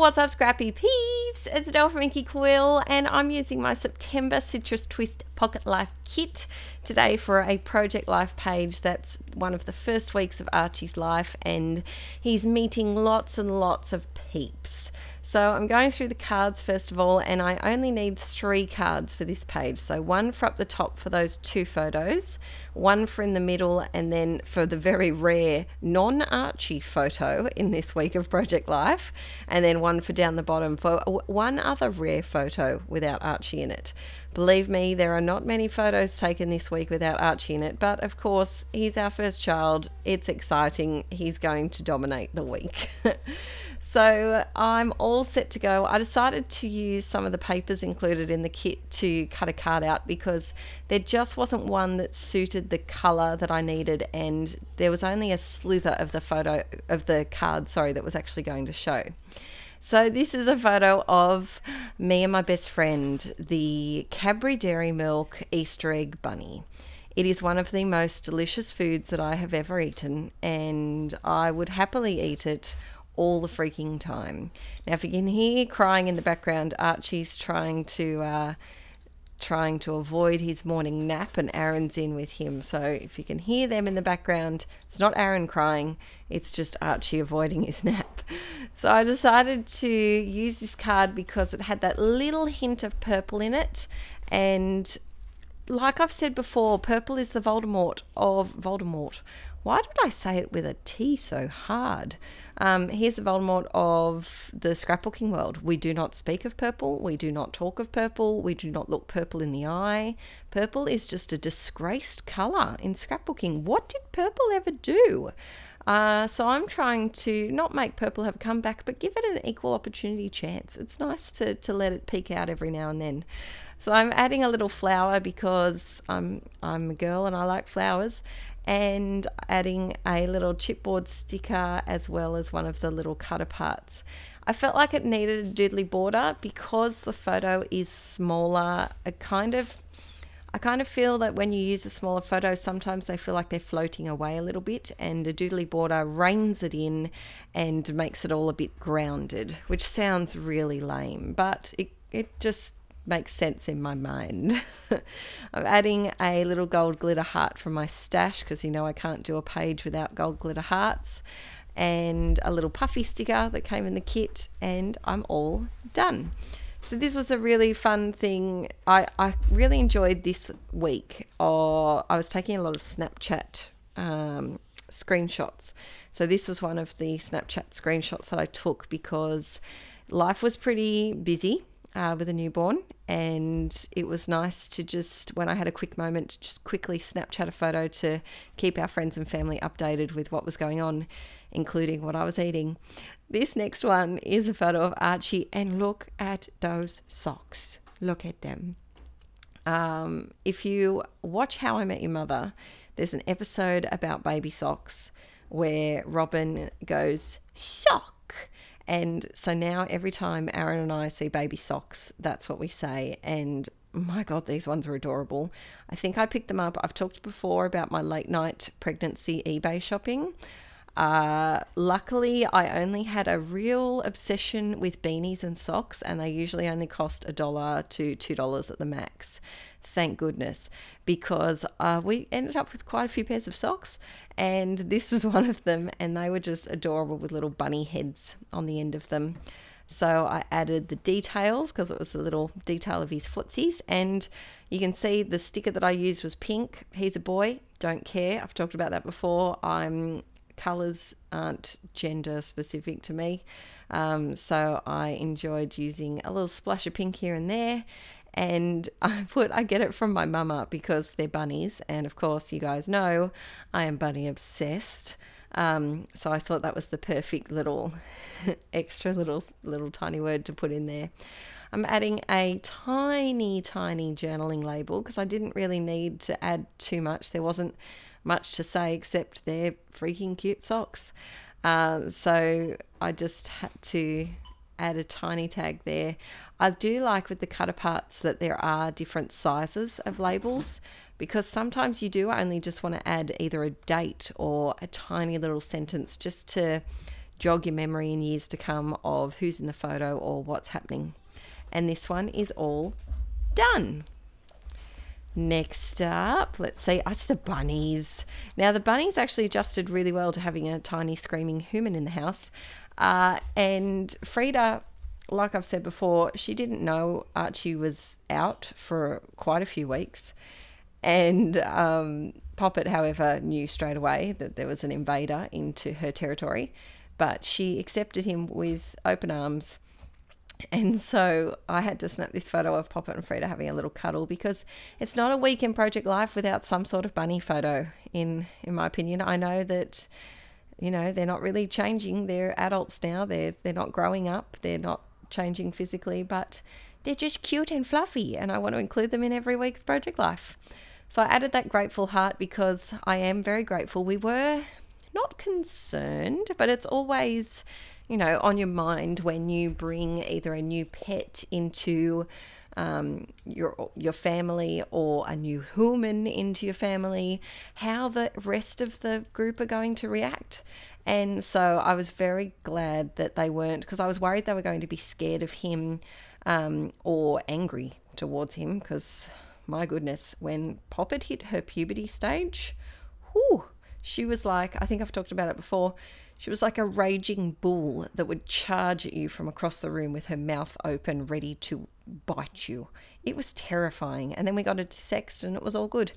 What's up, Scrappy Peeps? It's Adele from Inkie Quill, and I'm using my September Citrus Twist Pocket Life kit today for a Project Life page that's one of the first weeks of Archie's life, and he's meeting lots and lots of peeps. So I'm going through the cards first of all, and I only need 3 cards for this page. So one for up the top for those 2 photos, one for in the middle, and then for the very rare non-Archie photo in this week of Project Life, and then one for down the bottom for one other rare photo without Archie in it. Believe me, there are not many photos taken this week without Archie in it, but of course, he's our first child. It's exciting. He's going to dominate the week. So I'm all set to go. I decided to use some of the papers included in the kit to cut a card out because there just wasn't one that suited the color that I needed, and there was only a slither of the photo of the card, that was actually going to show. So this is a photo of me and my best friend, the Cadbury Dairy Milk Easter egg bunny. It is one of the most delicious foods that I have ever eaten, and I would happily eat it all the freaking time. Now, if you can hear crying in the background, Archie's trying to avoid his morning nap, and Aaron's in with him. So if you can hear them in the background, it's not Aaron crying, it's just Archie avoiding his nap. So I decided to use this card because it had that little hint of purple in it, and like I've said before, purple is the Voldemort of Voldemort. Why did I say it with a T so hard? Here's the Voldemort of the scrapbooking world. We do not speak of purple. We do not talk of purple. We do not look purple in the eye. Purple is just a disgraced colour in scrapbooking. What did purple ever do? So I'm trying to not make purple have a comeback, but give it an equal opportunity chance. It's nice to let it peek out every now and then. So I'm adding a little flower because I'm a girl and I like flowers, and adding a little chipboard sticker as well as one of the little cutter parts. I felt like it needed a doodly border because the photo is smaller. I kind of feel that when you use a smaller photo, sometimes they feel like they're floating away a little bit, and a doodly border reins it in and makes it all a bit grounded, which sounds really lame, but it just makes sense in my mind. I'm adding a little gold glitter heart from my stash because you know I can't do a page without gold glitter hearts, and a little puffy sticker that came in the kit, and I'm all done. So this was a really fun thing. I really enjoyed this week. I was taking a lot of Snapchat screenshots. So this was one of the Snapchat screenshots that I took because life was pretty busy with a newborn, and it was nice to just, when I had a quick moment, just quickly Snapchat a photo to keep our friends and family updated with what was going on, including what I was eating. This next one is a photo of Archie, and look at those socks. Look at them. If you watch How I Met Your Mother, there's an episode about baby socks where Robin goes, "Sock." And so now every time Aaron and I see baby socks, that's what we say. And my God, these ones are adorable. I think I picked them up. I've talked before about my late night pregnancy eBay shopping. Luckily, I only had a real obsession with beanies and socks, and they usually only cost $1 to $2 at the max. Thank goodness, because we ended up with quite a few pairs of socks, and this is one of them, and they were just adorable with little bunny heads on the end of them. So I added the details because it was a little detail of his footsies, and you can see the sticker that I used was pink. He's a boy, don't care. I've talked about that before. Colours aren't gender specific to me, so I enjoyed using a little splash of pink here and there. And I get it from my mama because they're bunnies, and of course you guys know I am bunny obsessed. So I thought that was the perfect little extra little tiny word to put in there. I'm adding a tiny journaling label because I didn't really need to add too much. There wasn't much to say except they're freaking cute socks. So I just had to add a tiny tag there. I do like with the cutter parts that there are different sizes of labels, because sometimes you do only just want to add either a date or a tiny little sentence just to jog your memory in years to come of who's in the photo or what's happening. And this one is all done. Next up, let's see, it's the bunnies. Now the bunnies actually adjusted really well to having a tiny screaming human in the house. And Frida, like I've said before, she didn't know Archie was out for quite a few weeks. And Poppet, however, knew straight away that there was an invader into her territory. But she accepted him with open arms. And so I had to snap this photo of Poppet and Frida having a little cuddle, because it's not a week in Project Life without some sort of bunny photo, in my opinion. I know that, you know, they're not really changing. They're adults now. They're not growing up. They're not changing physically, but they're just cute and fluffy, and I want to include them in every week of Project Life. So I added that grateful heart because I am very grateful. We were not concerned, but it's always, you know, on your mind when you bring either a new pet into your family or a new human into your family, how the rest of the group are going to react. And so I was very glad that they weren't, because I was worried they were going to be scared of him or angry towards him, because my goodness, when Poppet hit her puberty stage, whew, she was like, I think I've talked about it before, she was like a raging bull that would charge at you from across the room with her mouth open, ready to bite you. It was terrifying. And then we got into sex and it was all good.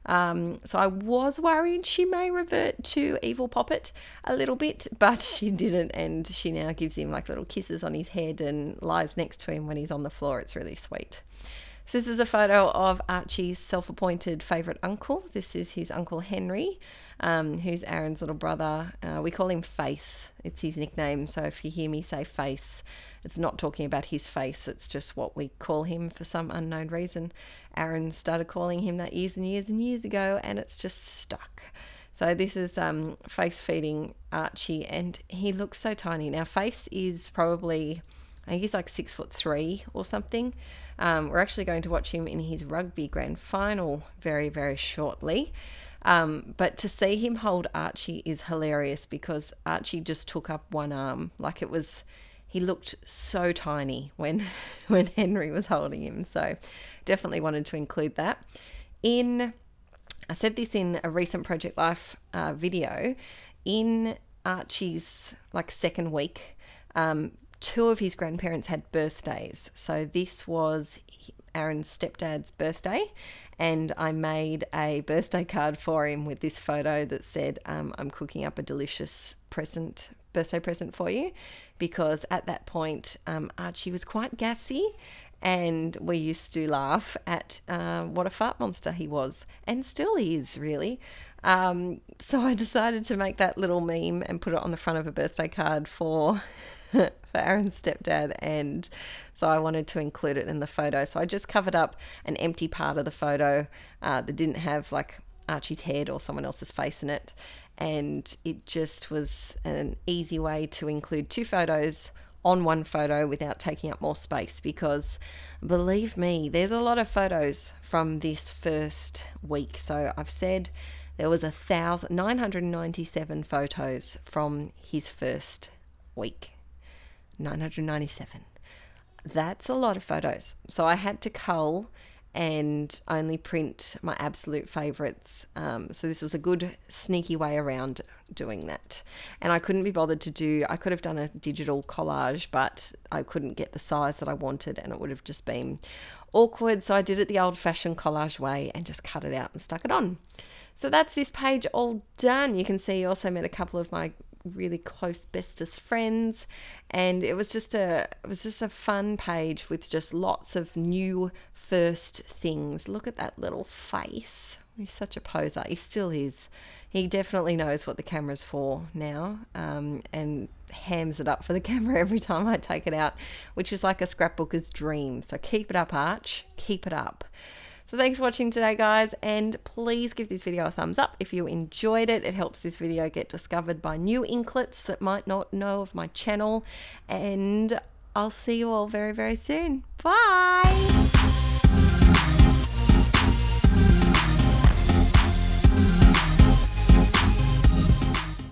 So I was worried she may revert to evil Poppet a little bit, but she didn't. And she now gives him like little kisses on his head and lies next to him when he's on the floor. It's really sweet. So this is a photo of Archie's self-appointed favourite uncle. This is his Uncle Henry, who's Aaron's little brother. We call him Face. It's his nickname. So if you hear me say Face, it's not talking about his face. It's just what we call him for some unknown reason. Aaron started calling him that years and years and years ago, and it's just stuck. So this is Face feeding Archie, and he looks so tiny. Now Face is probably, I think he's like 6'3" or something. We're actually going to watch him in his rugby grand final very, very shortly. But to see him hold Archie is hilarious, because Archie just took up one arm. Like it was, he looked so tiny when Henry was holding him. So definitely wanted to include that. I said this in a recent Project Life video, in Archie's like second week, two of his grandparents had birthdays. So this was Aaron's stepdad's birthday, and I made a birthday card for him with this photo that said, I'm cooking up a delicious birthday present for you, because at that point Archie was quite gassy, and we used to laugh at what a fart monster he was, and still is, really. So I decided to make that little meme and put it on the front of a birthday card for Aaron's stepdad, and so I wanted to include it in the photo. So I just covered up an empty part of the photo that didn't have like Archie's head or someone else's face in it, and it just was an easy way to include two photos on one photo without taking up more space, because believe me, there's a lot of photos from this first week. So I've said there was 997 photos from his first week. 997. That's a lot of photos. So I had to cull and only print my absolute favorites. So this was a good sneaky way around doing that. And I couldn't be bothered I could have done a digital collage, but I couldn't get the size that I wanted, and it would have just been awkward. So I did it the old-fashioned collage way and just cut it out and stuck it on. So that's this page all done. You can see I also met a couple of my really close bestest friends, and it was just a fun page with just lots of new first things. Look at that little face. He's such a poser. He still is. He definitely knows what the camera's for now, and hams it up for the camera every time I take it out, which is like a scrapbooker's dream. So keep it up, Arch. Keep it up. So thanks for watching today, guys, and please give this video a thumbs up if you enjoyed it. It helps this video get discovered by new inklets that might not know of my channel, and I'll see you all very, very soon. Bye!